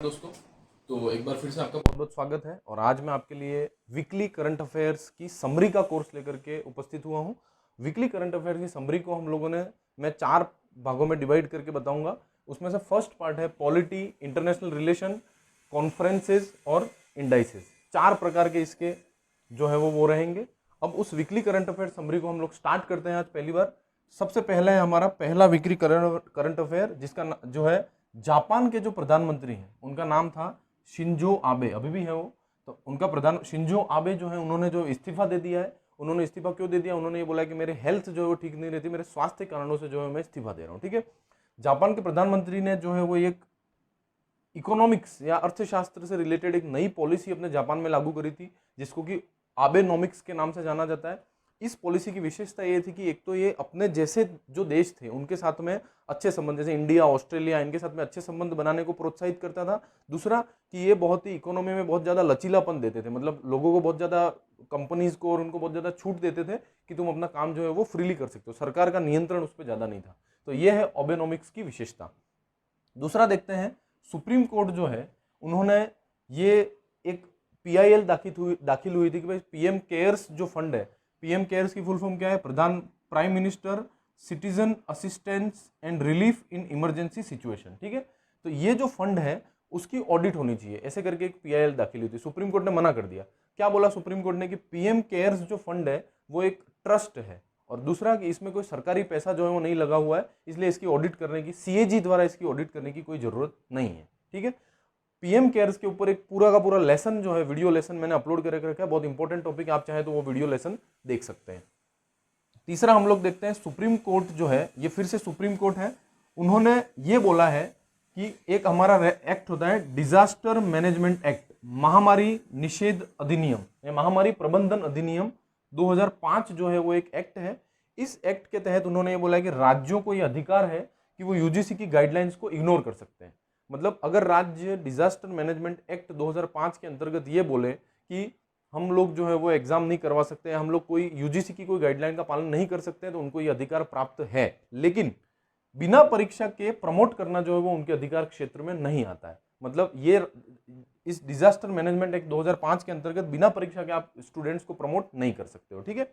दोस्तों, तो एक बार फिर से आपका बहुत बहुत स्वागत है। और आज मैं आपके लिए वीकली करंट अफेयर्स की समरी का कोर्स लेकर के उपस्थित हुआ हूं। वीकली करंट अफेयर्स की समरी को हम लोगों ने मैं 4 भागों में डिवाइड करके बताऊंगा। उसमें से फर्स्ट पार्ट है पॉलिटी, इंटरनेशनल रिलेशन, कॉन्फ्रेंसेस और इंडाइसेस। 4 प्रकार के इसके जो है वो रहेंगे। अब उस वीकली करंट अफेयर समरी को हम लोग स्टार्ट करते हैं आज पहली बार। सबसे पहला है हमारा पहला वीकली करंट अफेयर, जिसका जो है जापान के जो प्रधानमंत्री हैं उनका नाम था शिंजो आबे, अभी भी है वो। तो उनका प्रधान शिंजो आबे जो है, उन्होंने जो इस्तीफा दे दिया है। उन्होंने इस्तीफा क्यों दे दिया? उन्होंने ये बोला कि मेरे हेल्थ जो है वो ठीक नहीं रहती, मेरे स्वास्थ्य कारणों से जो है मैं इस्तीफा दे रहा हूँ। ठीक है। जापान के प्रधानमंत्री ने जो है वो एक इकोनॉमिक्स या अर्थशास्त्र से रिलेटेड एक नई पॉलिसी अपने जापान में लागू करी थी, जिसको कि आबेनॉमिक्स के नाम से जाना जाता है। इस पॉलिसी की विशेषता ये थी कि एक तो ये अपने जैसे जो देश थे उनके साथ में अच्छे संबंध, जैसे इंडिया, ऑस्ट्रेलिया, इनके साथ में अच्छे संबंध बनाने को प्रोत्साहित करता था। दूसरा कि ये बहुत ही इकोनॉमी में बहुत ज्यादा लचीलापन देते थे, मतलब लोगों को बहुत ज्यादा, कंपनीज को और उनको बहुत ज्यादा छूट देते थे कि तुम अपना काम जो है वो फ्रीली कर सकते हो, सरकार का नियंत्रण उस पर ज्यादा नहीं था। तो ये है आबेनॉमिक्स की विशेषता। दूसरा देखते हैं, सुप्रीम कोर्ट जो है उन्होंने ये एक पीआईएल दाखिल हुई थी कि भाई पीएम केयर्स जो फंड है, पीएम केयर्स की फुल फॉर्म क्या है? Prime minister citizen assistance and relief in emergency situation. ठीक है। तो ये जो फंड है उसकी ऑडिट होनी चाहिए, ऐसे करके एक पीआईएल दाखिल हुई थी। सुप्रीम कोर्ट ने मना कर दिया। क्या बोला सुप्रीम कोर्ट ने? कि पीएम केयर्स जो फंड है वो एक ट्रस्ट है, और दूसरा कि इसमें कोई सरकारी पैसा जो है वो नहीं लगा हुआ है, इसलिए इसकी ऑडिट करने की, सीएजी द्वारा इसकी ऑडिट करने की कोई जरूरत नहीं है। ठीक है। पीएम केयर्स के ऊपर एक पूरा का पूरा लेसन जो है, वीडियो लेसन मैंने अपलोड करके रखा है, बहुत इंपॉर्टेंट टॉपिक, आप चाहे तो वो वीडियो लेसन देख सकते हैं। तीसरा हम लोग देखते हैं, सुप्रीम कोर्ट जो है, ये फिर से सुप्रीम कोर्ट है, उन्होंने ये बोला है कि एक हमारा एक्ट होता है डिजास्टर मैनेजमेंट एक्ट, महामारी निषेध अधिनियम, महामारी प्रबंधन अधिनियम 2005 जो है वो एक एक्ट है। इस एक्ट के तहत उन्होंने ये बोला है कि राज्यों को ये अधिकार है कि वो यूजीसी की गाइडलाइंस को इग्नोर कर सकते हैं। मतलब अगर राज्य डिजास्टर मैनेजमेंट एक्ट 2005 के अंतर्गत ये बोले कि हम लोग जो है वो एग्जाम नहीं करवा सकते, हम लोग कोई यूजीसी की कोई गाइडलाइन का पालन नहीं कर सकते, तो उनको ये अधिकार प्राप्त है। लेकिन बिना परीक्षा के प्रमोट करना जो है वो उनके अधिकार क्षेत्र में नहीं आता है। मतलब ये इस डिजास्टर मैनेजमेंट एक्ट 2005 के अंतर्गत बिना परीक्षा के आप स्टूडेंट्स को प्रमोट नहीं कर सकते हो। ठीक है।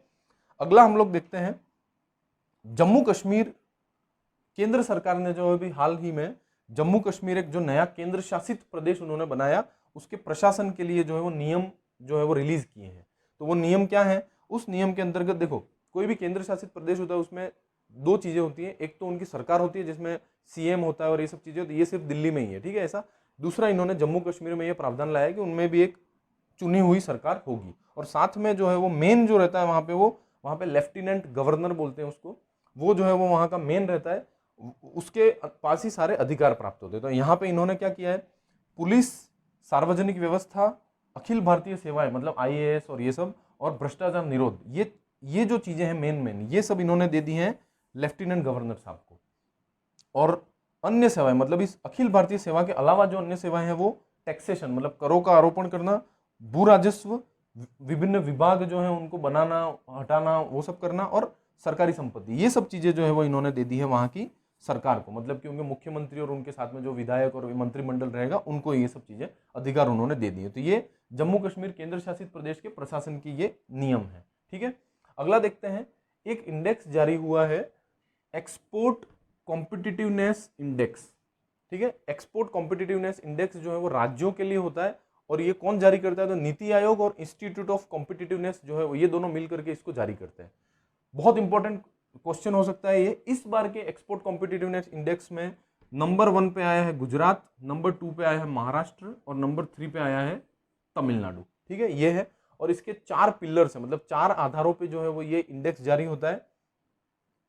अगला हम लोग देखते हैं, जम्मू कश्मीर, केंद्र सरकार ने जो है भी हाल ही में जम्मू कश्मीर एक जो नया केंद्र शासित प्रदेश उन्होंने बनाया, उसके प्रशासन के लिए जो है वो नियम जो है वो रिलीज किए हैं। तो वो नियम क्या है? उस नियम के अंतर्गत देखो, कोई भी केंद्र शासित प्रदेश होता है उसमें 2 चीजें होती है। एक तो उनकी सरकार होती है जिसमें सीएम होता है और ये सब चीजें होती है, ये सिर्फ दिल्ली में ही है। ठीक है, ऐसा। दूसरा, इन्होंने जम्मू कश्मीर में ये प्रावधान लाया है कि उनमें भी एक चुनी हुई सरकार होगी, और साथ में जो है वो मेन जो रहता है वहां पे, वो वहां पे लेफ्टिनेंट गवर्नर बोलते हैं उसको, वो जो है वो वहां का मेन रहता है, उसके पास ही सारे अधिकार प्राप्त होते हैं। तो यहाँ पे इन्होंने क्या किया है, पुलिस, सार्वजनिक व्यवस्था, अखिल भारतीय सेवाएं मतलब आईएएस और ये सब, और भ्रष्टाचार निरोध, ये जो चीजें हैं मेन ये सब इन्होंने दे दी हैं लेफ्टिनेंट गवर्नर साहब को। और अन्य सेवाएं, मतलब इस अखिल भारतीय सेवा के अलावा जो अन्य सेवाएं हैं वो टैक्सेशन, मतलब करों का आरोपण करना, भू राजस्व, विभिन्न विभाग जो है उनको बनाना, हटाना, वो सब करना, और सरकारी संपत्ति, ये सब चीजें जो है वो इन्होंने दे दी है वहां की सरकार को। मतलब कि उनके मुख्यमंत्री और उनके साथ में जो विधायक और मंत्रिमंडल रहेगा उनको ये सब चीजें अधिकार उन्होंने दे दिए। तो ये जम्मू कश्मीर केंद्र शासित प्रदेश के प्रशासन की ये नियम है। ठीक है। अगला देखते हैं, एक इंडेक्स जारी हुआ है, एक्सपोर्ट कॉम्पिटिटिवनेस इंडेक्स। ठीक है। एक्सपोर्ट कॉम्पिटिटिवनेस इंडेक्स जो है वो राज्यों के लिए होता है, और ये कौन जारी करता है? तो नीति आयोग और इंस्टीट्यूट ऑफ कॉम्पिटिटिवनेस जो है वो, ये दोनों मिलकर के इसको जारी करते हैं। बहुत इंपॉर्टेंट क्वेश्चन हो सकता है ये। इस बार के एक्सपोर्ट कॉम्पिटिटिवनेस इंडेक्स में नंबर 1 पे आया है गुजरात, नंबर 2 पे आया है महाराष्ट्र, और नंबर 3 पे आया है तमिलनाडु। ठीक है, ये है। और इसके 4 पिलर्स है, मतलब 4 आधारों पे जो है वो ये इंडेक्स जारी होता है।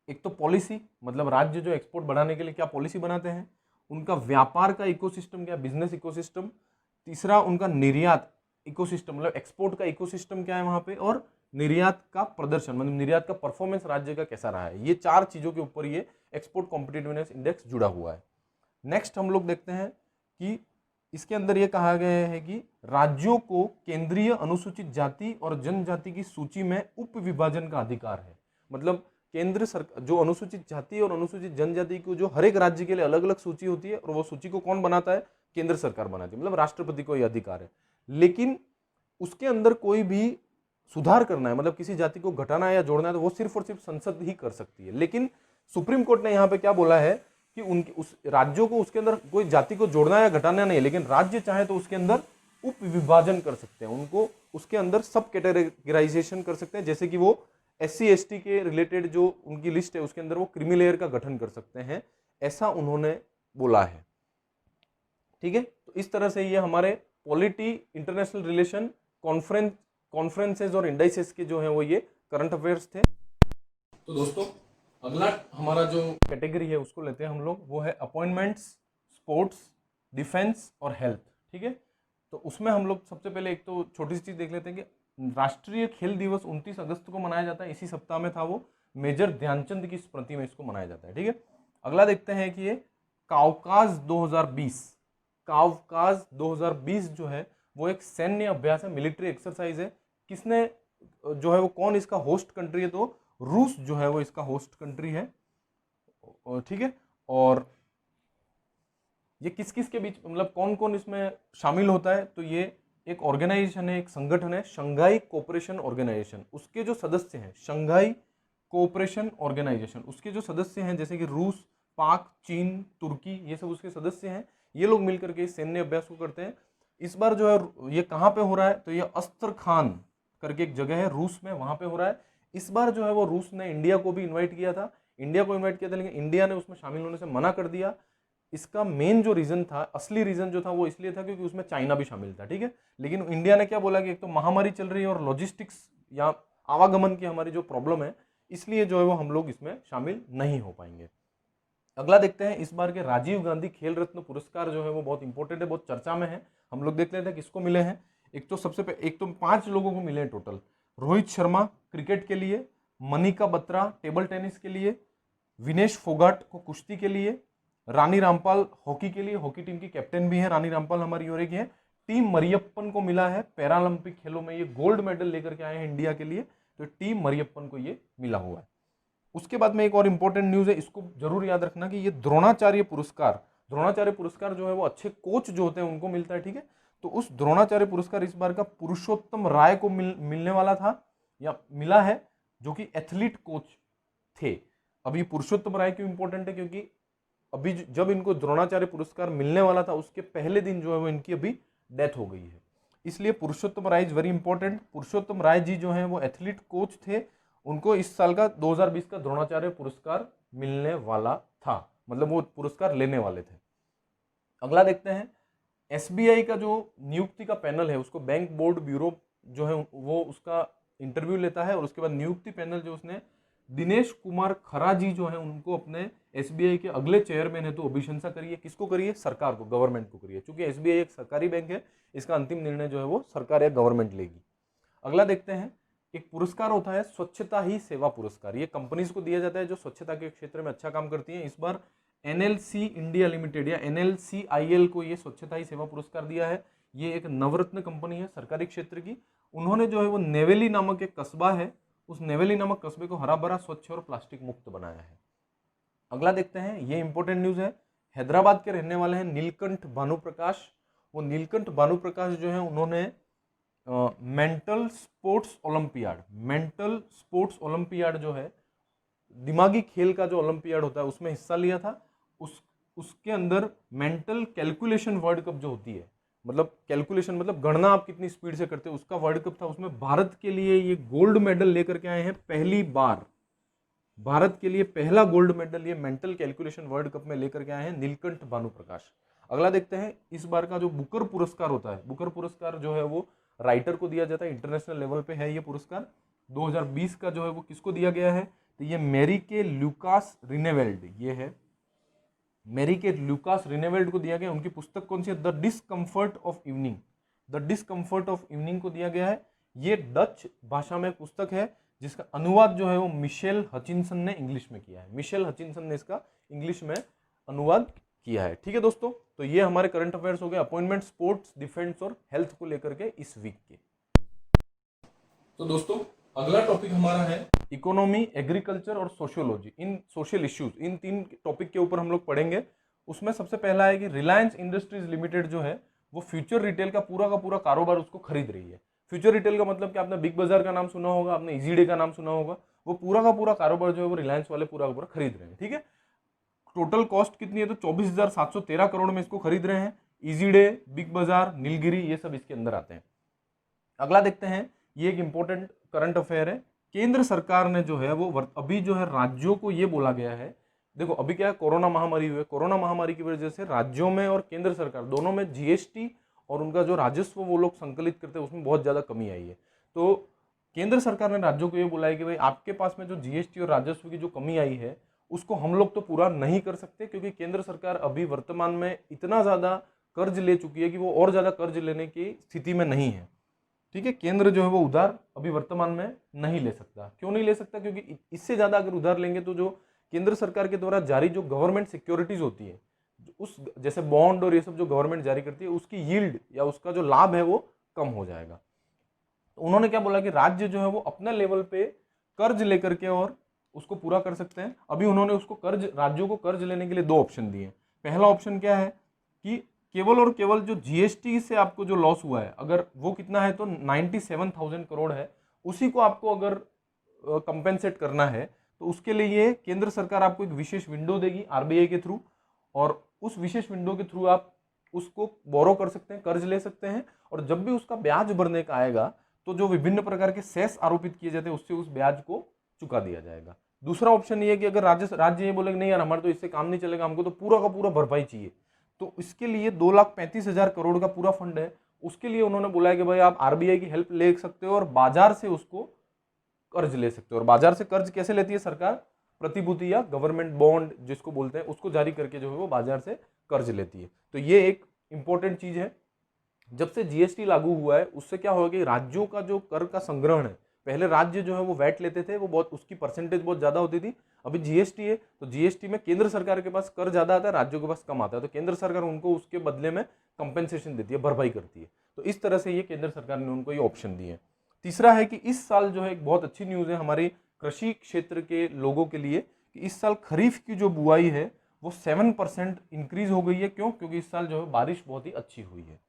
एक तो पॉलिसी, मतलब राज्य जो एक्सपोर्ट बढ़ाने के लिए क्या पॉलिसी बनाते हैं, उनका व्यापार का इकोसिस्टम क्या, बिजनेस इकोसिस्टम। तीसरा, उनका निर्यात इकोसिस्टम, मतलब एक्सपोर्ट का इकोसिस्टम क्या है वहां पे, और निर्यात का प्रदर्शन, मतलब निर्यात का परफॉर्मेंस राज्य का कैसा रहा है। ये 4 चीजों के ऊपर ये एक्सपोर्ट कॉम्पिटिटिवनेस इंडेक्स जुड़ा हुआ है। नेक्स्ट हम लोग देखते हैं कि इसके अंदर ये कहा गया है कि राज्यों को केंद्रीय अनुसूचित जाति और जनजाति की सूची में उप विभाजन का अधिकार है। मतलब केंद्र सरकार जो अनुसूचित जाति और अनुसूचित जनजाति को, जो हर एक राज्य के लिए अलग अलग सूची होती है, और वो सूची को कौन बनाता है? केंद्र सरकार बनाती है, मतलब राष्ट्रपति को यह अधिकार है। लेकिन उसके अंदर कोई भी सुधार करना है, मतलब किसी जाति को घटाना है या जोड़ना है, तो वो सिर्फ और सिर्फ संसद ही कर सकती है। लेकिन सुप्रीम कोर्ट ने यहाँ पे क्या बोला है कि उनके उस राज्यों को उसके अंदर कोई जाति को जोड़ना या घटाना नहीं है, लेकिन राज्य चाहे तो उसके अंदर उप विभाजन कर सकते हैं, उनको उसके अंदर सब कैटेगराइजेशन कर सकते हैं, जैसे कि वो SC ST के रिलेटेड जो उनकी लिस्ट है उसके अंदर वो क्रीमी लेयर का गठन कर सकते हैं, ऐसा उन्होंने बोला है। ठीक है, तो इस तरह से ये हमारे पॉलिटी, इंटरनेशनल रिलेशन, कॉन्फ्रेंसेज और इंडाइसेस के जो है वो ये करंट अफेयर्स थे। तो दोस्तों अगला हमारा जो कैटेगरी है उसको लेते हैं हम लोग, वो है अपॉइंटमेंट्स, स्पोर्ट्स, डिफेंस और हेल्थ। ठीक है, तो उसमें हम लोग सबसे पहले एक तो छोटी सी चीज देख लेते हैं कि राष्ट्रीय खेल दिवस 29 अगस्त को मनाया जाता है, इसी सप्ताह में था वो, मेजर ध्यानचंद की स्मृति में इसको मनाया जाता है। ठीक है, अगला देखते हैं कि ये काउकाज 2020, काउकाज 2020 जो है वो एक सैन्य अभ्यास है, मिलिट्री एक्सरसाइज है। किसने जो है वो, कौन इसका होस्ट कंट्री है, तो रूस जो है वो इसका होस्ट कंट्री है। ठीक है, और ये किस किस के बीच, मतलब कौन कौन इसमें शामिल होता है, तो ये एक ऑर्गेनाइजेशन है, एक संगठन है, शंघाई कोऑपरेशन ऑर्गेनाइजेशन। उसके जो सदस्य हैं, शंघाई कोऑपरेशन ऑर्गेनाइजेशन, उसके जो सदस्य हैं जैसे कि रूस, पाक, चीन, तुर्की, ये सब उसके सदस्य हैं। ये लोग मिलकर के इस सैन्य अभ्यास को करते हैं। इस बार जो है ये कहाँ पे हो रहा है, तो ये अस्त्रखान करके एक जगह है रूस में, वहां पे हो रहा है। इस बार जो है वो रूस ने इंडिया को भी इन्वाइट किया था, लेकिन इंडिया ने उसमें शामिल होने से मना कर दिया। इसका मेन जो रीजन था, असली रीजन जो था वो इसलिए था क्योंकि उसमें चाइना भी शामिल था। ठीक है, लेकिन इंडिया ने क्या बोला कि एक तो महामारी चल रही है और लॉजिस्टिक्स या आवागमन की हमारी जो प्रॉब्लम है, इसलिए जो है वो हम लोग इसमें शामिल नहीं हो पाएंगे। अगला देखते हैं, इस बार के राजीव गांधी खेल रत्न पुरस्कार जो है वो बहुत इंपॉर्टेंट है, बहुत चर्चा में है। हम लोग देख लेते हैं किसको मिले हैं। एक तो 5 लोगों को मिले हैं टोटल। रोहित शर्मा क्रिकेट के लिए, मनिका बत्रा टेबल टेनिस के लिए, विनेश फोगाट को कुश्ती के लिए, रानी रामपाल हॉकी के लिए, हॉकी टीम की कैप्टन भी है रानी रामपाल हमारी ओर की है। टीम मरियप्पन को मिला है पैरालंपिक खेलों में, ये गोल्ड मेडल लेकर के आए हैं इंडिया के लिए, तो टीम मरियप्पन को ये मिला हुआ है। उसके बाद में एक और इंपॉर्टेंट न्यूज है, इसको जरूर याद रखना कि ये द्रोणाचार्य पुरस्कार जो है वो अच्छे कोच जो होते हैं उनको मिलता है। ठीक है, तो उस द्रोणाचार्य पुरस्कार इस बार का पुरुषोत्तम राय को मिलने वाला था या मिला है, जो कि एथलीट कोच थे। अब ये पुरुषोत्तम राय क्यों इंपॉर्टेंट है, क्योंकि अभी जब इनको द्रोणाचार्य पुरस्कार मिलने वाला था उसके पहले दिन जो है वो इनकी अभी डेथ हो गई है, इसलिए पुरुषोत्तम राय इज वेरी इंपॉर्टेंट। पुरुषोत्तम राय जी जो है वो एथलीट कोच थे, उनको इस साल का 2020 का द्रोणाचार्य पुरस्कार मिलने वाला था, मतलब वो पुरस्कार लेने वाले थे। अगला देखते हैं, SBI का जो नियुक्ति का पैनल है उसको बैंक बोर्ड ब्यूरो जो है वो उसका इंटरव्यू लेता है, और उसके बाद नियुक्ति पैनल जो उसने दिनेश कुमार खरा जी जो है उनको अपने SBI के अगले चेयरमैन है तो अभिशंसा करिए। किसको करिए, सरकार को, गवर्नमेंट को करिए, क्योंकि SBI एक सरकारी बैंक है, इसका अंतिम निर्णय जो है वो सरकार या गवर्नमेंट लेगी। अगला देखते हैं, एक पुरस्कार होता है स्वच्छता ही सेवा पुरस्कार, ये कंपनीज को दिया जाता है जो स्वच्छता के क्षेत्र में अच्छा काम करती हैं। इस बार NLC इंडिया लिमिटेड या NLCIL को ये स्वच्छता ही सेवा पुरस्कार दिया है। ये एक नवरत्न कंपनी है सरकारी क्षेत्र की। उन्होंने जो है वो नेवेली नामक एक कस्बा है, उस नेवेली नामक कस्बे को हरा भरा, स्वच्छ और प्लास्टिक मुक्त बनाया है। अगला देखते हैं, ये इंपॉर्टेंट न्यूज है, हैदराबाद के रहने वाले हैं नीलकंठ भानुप्रकाश। वो नीलकंठ भानुप्रकाश जो है उन्होंने मेंटल स्पोर्ट्स ओलंपियाड जो है, दिमागी खेल का जो ओलंपियाड होता है उसमें हिस्सा लिया था। उसके अंदर मेंटल कैलकुलेशन वर्ल्ड कप जो होती है, मतलब कैलकुलेशन मतलब गणना आप कितनी स्पीड से करते हो, उसका वर्ल्ड कप था, उसमें भारत के लिए ये गोल्ड मेडल लेकर के आए हैं। पहली बार भारत के लिए पहला गोल्ड मेडल ये मेंटल कैलकुलेशन वर्ल्ड कप में लेकर के आए हैं नीलकंठ भानुप्रकाश। अगला देखते हैं, इस बार का जो बुकर पुरस्कार होता है, बुकर पुरस्कार जो है वो राइटर को दिया जाता है, इंटरनेशनल लेवल पे है ये पुरस्कार। 2020 का जो है वो किसको दिया गया है, तो ये मेरी के ल्यूकास रिनेवेल्ड, ये है मेरी के ल्यूकास रिनेवेल्ड को दिया गया। उनकी पुस्तक कौन सी है, द डिस्कम्फर्ट ऑफ इवनिंग को दिया गया है। ये डच भाषा में पुस्तक है जिसका अनुवाद जो है वो मिशेल हचिनसन ने इंग्लिश में किया है। मिशेल हचिनसन ने इसका इंग्लिश में अनुवाद किया है। ठीक है दोस्तों, तो ये हमारे करंट अफेयर्स हो गए अपॉइंटमेंट, स्पोर्ट्स, डिफेंस और हेल्थ को लेकर के इस वीक के। तो दोस्तों अगला टॉपिक हमारा है इकोनॉमी, एग्रीकल्चर और सोशियोलॉजी, इन सोशल इश्यूज, इन 3 टॉपिक के ऊपर हम लोग पढ़ेंगे। उसमें सबसे पहला है कि रिलायंस इंडस्ट्रीज लिमिटेड जो है वो फ्यूचर रिटेल का पूरा कारोबार उसको खरीद रही है। फ्यूचर रिटेल का मतलब कि आपने बिग बाजार का नाम सुना होगा, आपने इजी डे का नाम सुना होगा, वो पूरा कारोबार जो है वो रिलायंस वाले पूरा का पूरा खरीद रहे हैं। ठीक है, टोटल कॉस्ट कितनी है तो 24,713 करोड़ में इसको खरीद रहे हैं। इजी डे, बिग बाजार, नीलगिरी, ये सब इसके अंदर आते हैं। अगला देखते हैं, ये एक इंपॉर्टेंट करंट अफेयर है। केंद्र सरकार ने जो है वो अभी जो है राज्यों को ये बोला गया है, देखो अभी क्या है, कोरोना महामारी हुई है, कोरोना महामारी की वजह से राज्यों में और केंद्र सरकार दोनों में जीएसटी और उनका जो राजस्व वो लोग संकलित करते हैं उसमें बहुत ज्यादा कमी आई है। तो केंद्र सरकार ने राज्यों को ये बोला है कि भाई आपके पास में जो जीएसटी और राजस्व की जो कमी आई है उसको हम लोग तो पूरा नहीं कर सकते, क्योंकि केंद्र सरकार अभी वर्तमान में इतना ज्यादा कर्ज ले चुकी है कि वो और ज्यादा कर्ज लेने की स्थिति में नहीं है। ठीक है, केंद्र जो है वो उधार अभी वर्तमान में नहीं ले सकता। क्यों नहीं ले सकता? क्योंकि इससे ज्यादा अगर उधार लेंगे तो जो केंद्र सरकार के द्वारा जारी जो गवर्नमेंट सिक्योरिटीज होती है, उस जैसे बॉन्ड और ये सब जो गवर्नमेंट जारी करती है उसकी यील्ड या उसका जो लाभ है वो कम हो जाएगा। तो उन्होंने क्या बोला कि राज्य जो है वो अपने लेवल पे कर्ज लेकर के और उसको पूरा कर सकते हैं। अभी उन्होंने उसको कर्ज, राज्यों को कर्ज लेने के लिए दो ऑप्शन दिए। पहला ऑप्शन क्या है कि केवल और केवल जो जीएसटी से आपको जो लॉस हुआ है, अगर वो कितना है तो 97,000 करोड़ है, उसी को आपको अगर कंपेंसेट करना है तो उसके लिए केंद्र सरकार आपको एक विशेष विंडो देगी आरबीआई के थ्रू, और उस विशेष विंडो के थ्रू आप उसको बोरो कर सकते हैं, कर्ज ले सकते हैं, और जब भी उसका ब्याज भरने का आएगा तो जो विभिन्न प्रकार के सेस आरोपित किए जाते हैं उससे उस ब्याज को चुका दिया जाएगा। दूसरा ऑप्शन ये है कि अगर राज्य ये बोले नहीं यार हमारे तो इससे काम नहीं चलेगा, हमको तो पूरा का पूरा भरपाई चाहिए, तो इसके लिए 2,35,000 करोड़ का पूरा फंड है। उसके लिए उन्होंने बोला है कि भाई आप आरबीआई की हेल्प ले सकते हो और बाजार से उसको कर्ज ले सकते हो। और बाजार से कर्ज कैसे लेती है सरकार? प्रतिभूति या गवर्नमेंट बॉन्ड जिसको बोलते हैं, उसको जारी करके जो है वो बाजार से कर्ज लेती है। तो ये एक इंपॉर्टेंट चीज है। जब से जीएसटी लागू हुआ है उससे क्या होगा कि राज्यों का जो कर का संग्रहण है, पहले राज्य जो है वो वैट लेते थे, वो बहुत उसकी परसेंटेज बहुत ज्यादा होती थी। अभी जीएसटी है तो जीएसटी में केंद्र सरकार के पास कर ज्यादा आता है, राज्यों के पास कम आता है, तो केंद्र सरकार उनको उसके बदले में कंपेंसेशन देती है, भरपाई करती है। तो इस तरह से ये केंद्र सरकार ने उनको ये ऑप्शन दिए है। तीसरा है कि इस साल जो है एक बहुत अच्छी न्यूज है हमारे कृषि क्षेत्र के लोगों के लिए कि इस साल खरीफ की जो बुआई है वो 7% इंक्रीज हो गई है। क्यों? क्योंकि इस साल जो है बारिश बहुत ही अच्छी हुई है।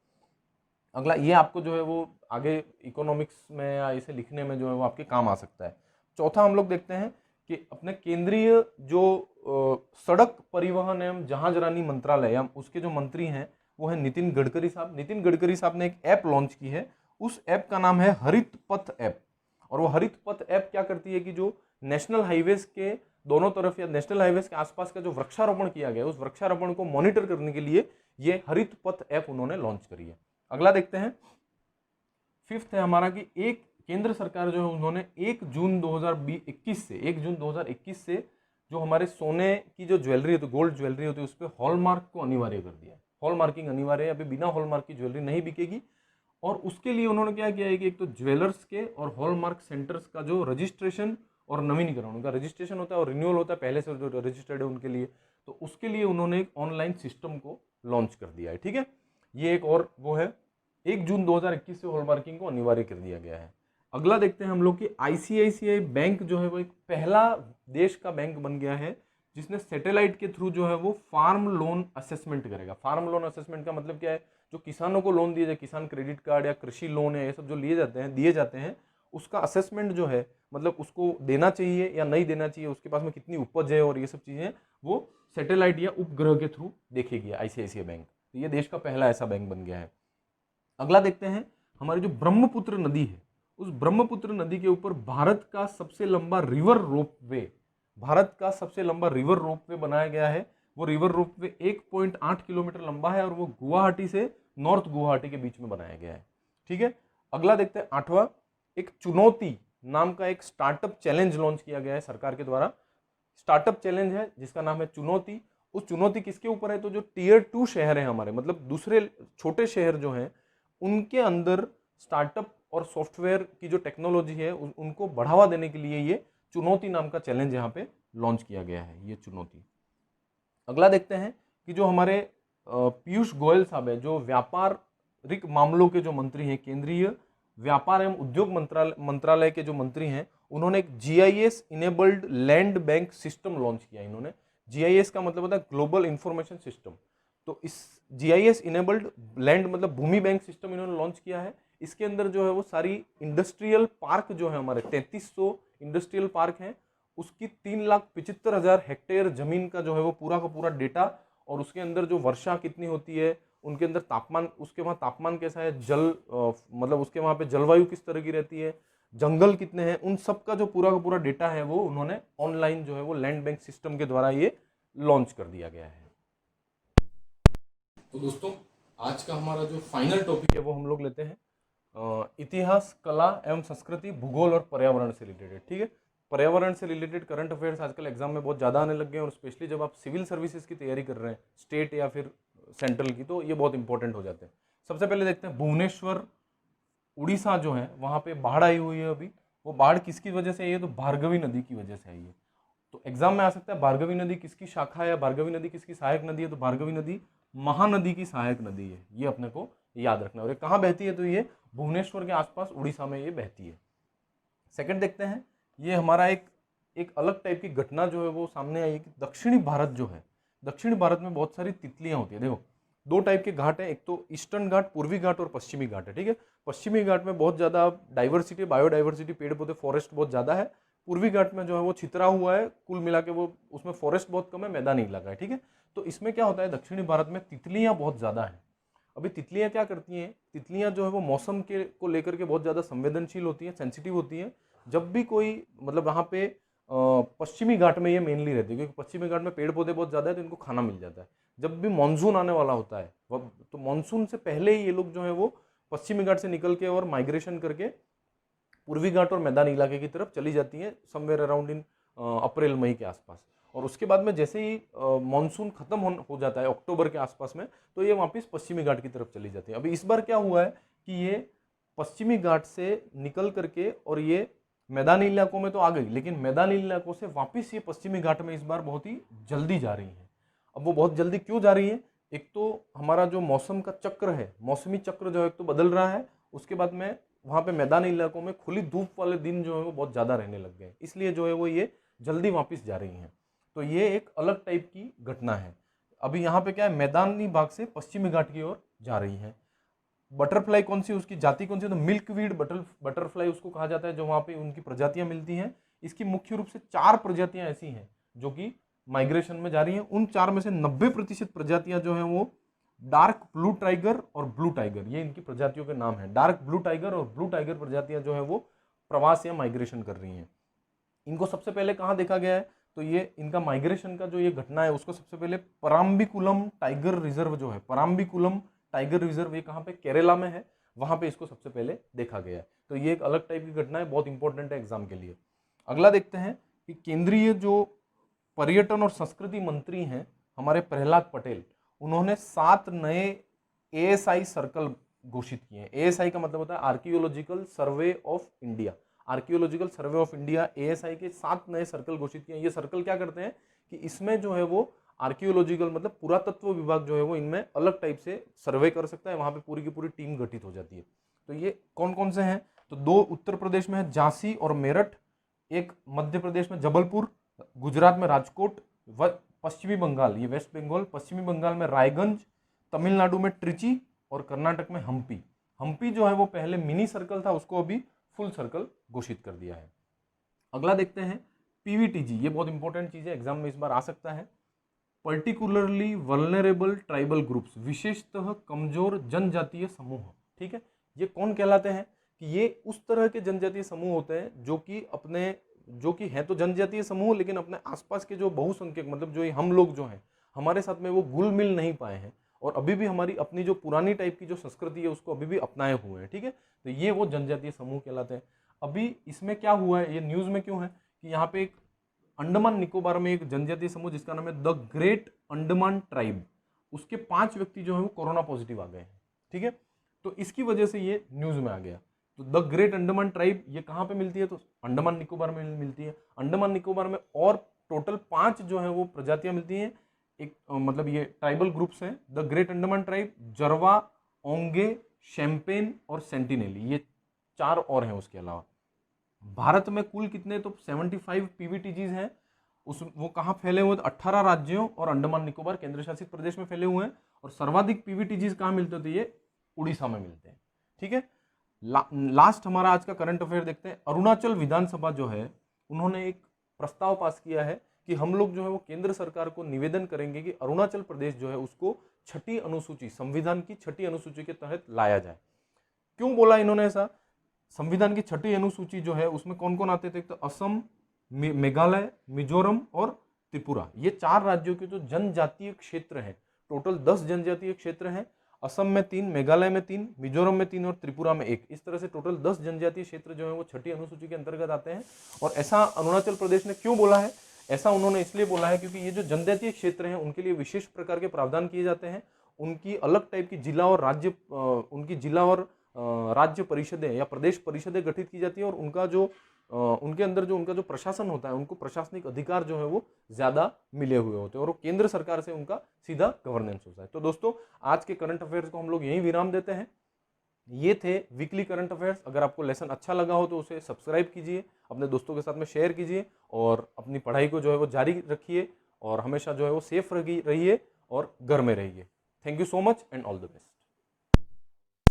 अगला ये आपको जो है वो आगे इकोनॉमिक्स में या इसे लिखने में जो है वो आपके काम आ सकता है। चौथा हम लोग देखते हैं कि अपने केंद्रीय जो सड़क परिवहन एवं जहाजरानी मंत्रालय या उसके जो मंत्री हैं वो है नितिन गडकरी साहब। नितिन गडकरी साहब ने एक ऐप लॉन्च की है, उस ऐप का नाम है हरित पथ ऐप। और वो हरित पथ ऐप क्या करती है कि जो नेशनल हाईवेज के दोनों तरफ या नेशनल हाईवेज के आसपास का जो वृक्षारोपण किया गया है उस वृक्षारोपण को मॉनिटर करने के लिए ये हरित पथ ऐप उन्होंने लॉन्च करी है। अगला देखते हैं, फिफ्थ है हमारा कि एक केंद्र सरकार जो है उन्होंने 1 जून 2021 से जो हमारे सोने की जो ज्वेलरी होती है, गोल्ड ज्वेलरी होती है, उस पर हॉलमार्क को अनिवार्य कर दिया है। हॉलमार्किंग अनिवार्य है, अभी बिना हॉलमार्क की ज्वेलरी नहीं बिकेगी। और उसके लिए उन्होंने क्या किया है कि एक तो ज्वेलर्स के और हॉलमार्क सेंटर्स का जो रजिस्ट्रेशन और नवीनीकरण, उनका रजिस्ट्रेशन होता है और रिन्यूअल होता है पहले से जो रजिस्टर्ड है उनके लिए, तो उसके लिए उन्होंने एक ऑनलाइन सिस्टम को लॉन्च कर दिया है। ठीक है, ये एक और वो है, 1 जून 2021 से हॉलमार्किंग को अनिवार्य कर दिया गया है। अगला देखते हैं हम लोग कि आईसीआईसीआई बैंक जो है वो एक पहला देश का बैंक बन गया है जिसने सैटेलाइट के थ्रू जो है वो फार्म लोन असेसमेंट करेगा। फार्म लोन असेसमेंट का मतलब क्या है? जो किसानों को लोन दिए जाए, किसान क्रेडिट कार्ड या कृषि लोन है, ये सब जो दिए जाते हैं उसका असेसमेंट जो है, मतलब उसको देना चाहिए या नहीं देना चाहिए, उसके पास में कितनी उपज है और ये सब चीजें वो सैटेलाइट या उपग्रह के थ्रू देखेगी आईसीआईसीआई बैंक। तो ये देश का पहला ऐसा बैंक बन गया है। अगला देखते हैं, हमारी जो ब्रह्मपुत्र नदी है उस ब्रह्मपुत्र नदी के ऊपर भारत का सबसे लंबा रिवर रोपवे बनाया गया है। वो रिवर रोपवे 1.8 किलोमीटर लंबा है और वो गुवाहाटी से नॉर्थ गुवाहाटी के बीच में बनाया गया है। ठीक है, अगला देखते हैं, आठवां, एक चुनौती नाम का एक स्टार्टअप चैलेंज लॉन्च किया गया है सरकार के द्वारा। स्टार्टअप चैलेंज है जिसका नाम है चुनौती। उस चुनौती किसके ऊपर है? तो जो टियर 2 शहर है हमारे, मतलब दूसरे छोटे शहर जो हैं उनके अंदर स्टार्टअप और सॉफ्टवेयर की जो टेक्नोलॉजी है उनको बढ़ावा देने के लिए ये चुनौती नाम का चैलेंज यहाँ पे लॉन्च किया गया है, ये चुनौती। अगला देखते हैं कि जो हमारे पीयूष गोयल साहब है, जो व्यापारिक मामलों के जो मंत्री हैं, केंद्रीय व्यापार एवं उद्योग मंत्रालय के जो मंत्री हैं, उन्होंने एक GIS enabled land bank system launch किया। इन्होंने GIS का मतलब होता है ग्लोबल इंफॉर्मेशन सिस्टम। तो इस GIS इनेबल्ड लैंड मतलब भूमि बैंक सिस्टम इन्होंने लॉन्च किया है। इसके अंदर जो है वो सारी इंडस्ट्रियल पार्क जो है हमारे 3300 इंडस्ट्रियल पार्क हैं, उसकी 3,75,000 हेक्टेयर जमीन का जो है वो पूरा का पूरा डेटा, और उसके अंदर जो वर्षा कितनी होती है, उनके अंदर तापमान, उसके वहाँ तापमान कैसा है, जल मतलब उसके वहाँ पे जलवायु किस तरह की रहती है, जंगल कितने हैं, उन सब का जो पूरा का पूरा डेटा है वो उन्होंने ऑनलाइन जो है वो लैंड बैंक सिस्टम के द्वारा ये लॉन्च कर दिया गया है। तो दोस्तों आज का हमारा जो फाइनल टॉपिक है वो हम लोग लेते हैं इतिहास, कला एवं संस्कृति, भूगोल और पर्यावरण से रिलेटेड। ठीक है, पर्यावरण से रिलेटेड करंट अफेयर्स आजकल एग्जाम में बहुत ज़्यादा आने लग गए हैं, और स्पेशली जब आप सिविल सर्विसेज की तैयारी कर रहे हैं स्टेट या फिर सेंट्रल की, तो ये बहुत इंपॉर्टेंट हो जाते हैं। सबसे पहले देखते हैं भुवनेश्वर उड़ीसा जो है वहाँ पे बाढ़ आई हुई है अभी। वो बाढ़ किसकी वजह से आई है, तो भार्गवी नदी की वजह से आई है। तो एग्जाम में आ सकता है भार्गवी नदी किसकी शाखा है या भार्गवी नदी किसकी सहायक नदी है, तो भार्गवी नदी महानदी की सहायक नदी है, ये अपने को याद रखना है। और ये कहाँ बहती है, तो ये भुवनेश्वर के आसपास उड़ीसा में ये बहती है। सेकंड देखते हैं, ये हमारा एक अलग टाइप की घटना जो है वो सामने आई है कि दक्षिणी भारत जो है, दक्षिणी भारत में बहुत सारी तितलियां होती है। देखो दो टाइप के घाट है, एक तो ईस्टर्न घाट, पूर्वी घाट और पश्चिमी घाट है। ठीक है, पश्चिमी घाट में बहुत ज़्यादा डाइवर्सिटी, बायोडाइवर्सिटी, पेड़ पौधे, फॉरेस्ट बहुत ज़्यादा है। पूर्वी घाट में जो है वो छितरा हुआ है, कुल मिला के वो उसमें फॉरेस्ट बहुत कम है, मैदानी इलाका है। ठीक है, तो इसमें क्या होता है, दक्षिणी भारत में तितलियां बहुत ज़्यादा हैं। अभी तितलियां क्या करती हैं, तितलियां जो है वो मौसम के को लेकर के बहुत ज़्यादा संवेदनशील होती हैं, सेंसिटिव होती हैं। जब भी कोई मतलब वहाँ पे पश्चिमी घाट में ये मेनली रहती है, क्योंकि पश्चिमी घाट में पेड़ पौधे बहुत ज़्यादा है तो इनको खाना मिल जाता है। जब भी मानसून आने वाला होता है तो मानसून से पहले ही ये लोग जो है वो पश्चिमी घाट से निकल के और माइग्रेशन करके पूर्वी घाट और मैदानी इलाके की तरफ चली जाती हैं, समवेयर अराउंड इन अप्रैल मई के आसपास। और उसके बाद में जैसे ही मानसून खत्म हो जाता है अक्टूबर के आसपास में, तो ये वापस पश्चिमी घाट की तरफ चली जाती है। अभी इस बार क्या हुआ है कि ये पश्चिमी घाट से निकल करके और ये मैदानी इलाकों में तो आ गई, लेकिन मैदानी इलाकों से वापस ये पश्चिमी घाट में इस बार बहुत ही जल्दी जा रही है। अब वो बहुत जल्दी क्यों जा रही है, एक तो हमारा जो मौसम का चक्र है, मौसमी चक्र जो है एक तो बदल रहा है, उसके बाद में वहाँ पे मैदानी इलाकों में खुली धूप वाले दिन जो है वो बहुत ज़्यादा रहने लग गए, इसलिए जो है वो ये जल्दी वापस जा रही हैं। तो ये एक अलग टाइप की घटना है। अभी यहाँ पे क्या है, मैदानी भाग से पश्चिमी घाट की ओर जा रही है। बटरफ्लाई कौन सी, उसकी जाति कौन सी, तो मिल्कवीड बटरफ्लाई उसको कहा जाता है, जो वहाँ पे उनकी प्रजातियां मिलती हैं। इसकी मुख्य रूप से 4 प्रजातियां ऐसी हैं जो कि माइग्रेशन में जा रही हैं। उन 4 में से 90% प्रजातियां जो हैं वो डार्क ब्लू टाइगर और ब्लू टाइगर, ये इनकी प्रजातियों के नाम है। डार्क ब्लू टाइगर और ब्लू टाइगर प्रजातियां जो है वो प्रवास या माइग्रेशन कर रही हैं। इनको सबसे पहले कहाँ देखा गया है, तो ये इनका माइग्रेशन का जो ये घटना है उसको सबसे पहले पराम्बिकुलम टाइगर रिजर्व जो है, पराम्बिकुलम टाइगर रिजर्व, ये कहाँ पे, केरला में है, वहां पे इसको सबसे पहले देखा गया है। तो ये एक अलग टाइप की घटना है, बहुत इंपॉर्टेंट है एग्जाम के लिए। अगला देखते हैं कि केंद्रीय जो पर्यटन और संस्कृति मंत्री हैं हमारे प्रहलाद पटेल, उन्होंने 7 नए ASI सर्कल घोषित किए हैं। ASI का मतलब होता है archaeological survey of India. Archaeological survey of India ASI के 7 नए सर्कल घोषित किए हैं। ये सर्कल क्या करते हैं कि इसमें जो है वो आर्कियोलॉजिकल मतलब पुरातत्व विभाग जो है वो इनमें अलग टाइप से सर्वे कर सकता है, वहां पे पूरी की पूरी टीम गठित हो जाती है। तो ये कौन कौन से हैं, तो 2 उत्तर प्रदेश में है, झांसी और मेरठ, एक मध्य प्रदेश में जबलपुर, गुजरात में राजकोट, पश्चिमी बंगाल, ये वेस्ट बंगाल, पश्चिमी बंगाल में रायगंज, तमिलनाडु में ट्रिची और कर्नाटक में हम्पी। हम्पी जो है वो पहले मिनी सर्कल था, उसको अभी फुल सर्कल घोषित कर दिया है। अगला देखते हैं PVTG, ये बहुत इंपॉर्टेंट चीज है, एग्जाम में इस बार आ सकता है। पर्टिकुलरली वल्नरेबल ट्राइबल ग्रुप्स, विशेषतः कमजोर जनजातीय समूह। ठीक है, ये कौन कहलाते हैं, कि ये उस तरह के जनजातीय समूह होते हैं जो कि हैं तो जनजातीय समूह, लेकिन अपने आसपास के जो बहुसंख्यक मतलब जो हम लोग जो हैं हमारे साथ में वो घुल मिल नहीं पाए हैं, और अभी भी हमारी अपनी जो पुरानी टाइप की जो संस्कृति है उसको अभी भी अपनाए हुए हैं। ठीक है, तो ये वो जनजातीय समूह कहलाते हैं। अभी इसमें क्या हुआ है, ये न्यूज में क्यों है, कि यहाँ पे एक अंडमान निकोबार में एक जनजातीय समूह जिसका नाम है द ग्रेट अंडमान ट्राइब, उसके 5 व्यक्ति जो है वो कोरोना पॉजिटिव आ गए हैं। ठीक है, तो इसकी वजह से ये न्यूज में आ गया। तो द ग्रेट अंडमान ट्राइब ये कहाँ पे मिलती है, तो अंडमान निकोबार में मिलती है। अंडमान निकोबार में और टोटल 5 जो है वो प्रजातियां मिलती हैं। एक मतलब ये ट्राइबल ग्रुप्स हैं, the great Andaman tribe, Jarawa, Onge, champagne और सेंटिनेली, ये 4 और हैं। उसके अलावा भारत में कुल कितने, तो 75 PVTGs हैं। वो कहाँ फैले हुए? 18 राज्यों और अंडमान निकोबार केंद्र शासित प्रदेश में फैले हुए हैं। और सर्वाधिक पीवीटीजीज कहाँ मिलते होते? ये उड़ीसा में मिलते हैं। ठीक है, लास्ट हमारा आज का करंट अफेयर देखते हैं। अरुणाचल विधानसभा जो है, उन्होंने एक प्रस्ताव पास किया है कि हम लोग जो है वो केंद्र सरकार को निवेदन करेंगे कि अरुणाचल प्रदेश जो है उसको छठी अनुसूची, संविधान की छठी अनुसूची के तहत लाया जाए। क्यों बोला इन्होंने ऐसा? संविधान की छठी अनुसूची जो है उसमें कौन कौन आते थे? तो असम, मेघालय, मिजोरम और त्रिपुरा, ये 4 राज्यों के जो जनजातीय क्षेत्र हैं, टोटल 10 जनजातीय क्षेत्र हैं। असम में 3, मेघालय में 3, मिजोरम में 3 और त्रिपुरा में 1, इस तरह से टोटल 10 जनजातीय क्षेत्र जो है वो छठी अनुसूची के अंतर्गत आते हैं। और ऐसा अरुणाचल प्रदेश ने क्यों बोला है? ऐसा उन्होंने इसलिए बोला है क्योंकि ये जो जनजातीय क्षेत्र हैं उनके लिए विशेष प्रकार के प्रावधान किए जाते हैं। उनकी अलग टाइप की जिला और राज्य, उनकी जिला और राज्य परिषदें या प्रदेश परिषदें गठित की जाती है। और उनका जो उनके अंदर जो उनका जो प्रशासन होता है, उनको प्रशासनिक अधिकार जो है वो ज्यादा मिले हुए होते हैं और वो केंद्र सरकार से उनका सीधा गवर्नेंस होता है। तो दोस्तों, आज के करंट अफेयर्स को हम लोग यहीं विराम देते हैं। ये थे वीकली करंट अफेयर्स। अगर आपको लेसन अच्छा लगा हो तो उसे सब्सक्राइब कीजिए, अपने दोस्तों के साथ में शेयर कीजिए और अपनी पढ़ाई को जो है वो जारी रखिए और हमेशा जो है वो सेफ रहिए और घर में रहिए। Thank you so much and all the best.